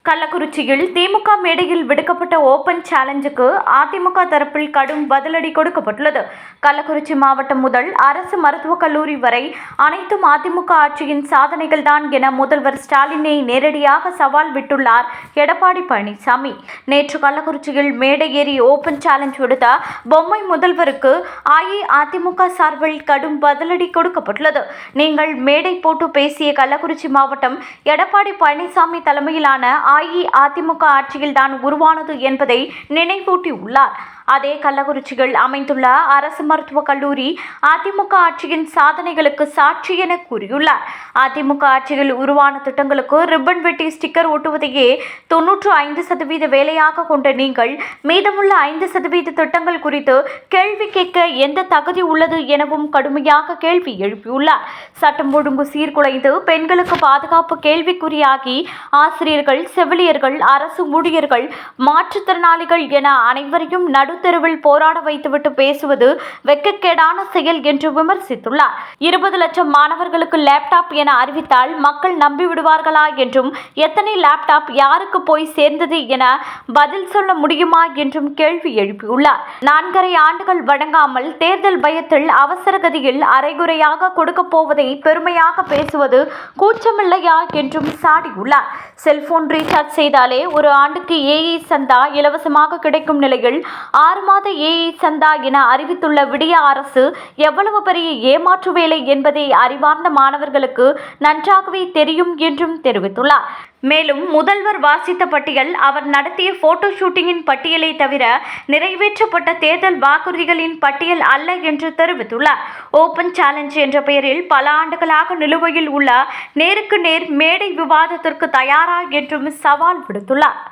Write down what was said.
கள்ளக்குறிச்சியில் திமுக மேடையில் விடுக்கப்பட்ட ஓபன் சேலஞ்சுக்கு அதிமுக தரப்பில் கடும் பதிலடி கொடுக்கப்பட்டுள்ளது. கள்ளக்குறிச்சி மாவட்டம் முதல் அரசு மருத்துவக் கல்லூரி வரை அனைத்தும் அதிமுக ஆட்சியின் சாதனைகள்தான் என முதல்வர் ஸ்டாலினை நேரடியாக சவால் விட்டுள்ளார் எடப்பாடி பழனிசாமி. நேற்று கள்ளக்குறிச்சியில் மேடை ஏறி ஓபன் சேலஞ்ச் விடுத்த பொம்மை முதல்வருக்கு அஇஅதிமுக சார்பில் கடும் பதிலடி கொடுக்கப்பட்டுள்ளது. நீங்கள் மேடை போட்டு பேசிய கள்ளக்குறிச்சி மாவட்டம் எடப்பாடி பழனிசாமி தலைமையிலான அஇஅதிமுக ஆட்சியில்தான் உருவானது என்பதை நினைவூட்டியுள்ளார். அதே கள்ளக்குறிச்சியில் அமைந்துள்ள அரசு மருத்துவக் கல்லூரி அதிமுக ஆட்சியின் சாதனைகளுக்கு சாட்சி என கூறியுள்ளார். அதிமுக ஆட்சியில் உருவான திட்டங்களுக்கு ரிப்பன் வெட்டி ஸ்டிக்கர் ஒட்டுவதையே 95% வேலையாக கொண்ட நீங்கள் மீதமுள்ள 5% திட்டங்கள் குறித்து கேள்வி கேட்க எந்த தகுதி உள்ளது எனவும் கடுமையாக கேள்வி எழுப்பியுள்ளார். சட்டம் ஒழுங்கு சீர்குலைந்து பெண்களுக்கு பாதுகாப்பு கேள்விக்குறியாகி ஆசிரியர்கள், செவிலியர்கள், அரசு ஊழியர்கள், மாற்றுத்திறனாளிகள் என அனைவரையும் நடுத்தெருவில் போராட வைத்துவிட்டு பேசுவது வெட்கக்கேடான செயல் என்று விமர்சித்துள்ளார். 20 லட்சம் மாணவர்களுக்கு லேப்டாப் என அறிவித்தால் மக்கள் நம்பிவிடுவார்களா என்றும், எத்தனை லேப்டாப் யாருக்கு போய் சேர்ந்தது என பதில் சொல்ல முடியுமா என்றும் கேள்வி எழுப்பியுள்ளார். 4.5 ஆண்டுகள் வழங்காமல் தேர்தல் பயத்தில் அவசர கதியில் அரைகுறையாக கொடுக்க போவதை பெருமையாக பேசுவது கூச்சமில்லையா என்றும் சாடியுள்ளார். செல்போன் ரீசார்ஜ் செய்தாலே ஒரு ஆண்டுக்கு ஏஐ சந்தா இலவசமாக கிடைக்கும் நிலையில் 6 மாத ஏஐ சந்தா என அறிவித்துள்ள விடிய அரசு எவ்வளவு பெரிய ஏமாற்று வேலை என்பதை அறிவார்ந்த மாணவர்களுக்கு நன்றாகவே தெரியும் என்றும் தெரிவித்துள்ளார். மேலும் முதல்வர் வாசித்த பட்டியல் அவர் நடத்திய போட்டோ ஷூட்டிங்கின் பட்டியலை தவிர நிறைவேற்றப்பட்ட தேர்தல் வாக்குறுதிகளின் பட்டியல் அல்ல என்று தெரிவித்துள்ளார். ஓபன் சேலஞ்ச் என்ற பெயரில் பல ஆண்டுகளாக நிலுவையில் உள்ள நேருக்கு நேர் மேடை விவாதத்திற்கு தயாரா என்றும் சவால் விடுத்துள்ளார்.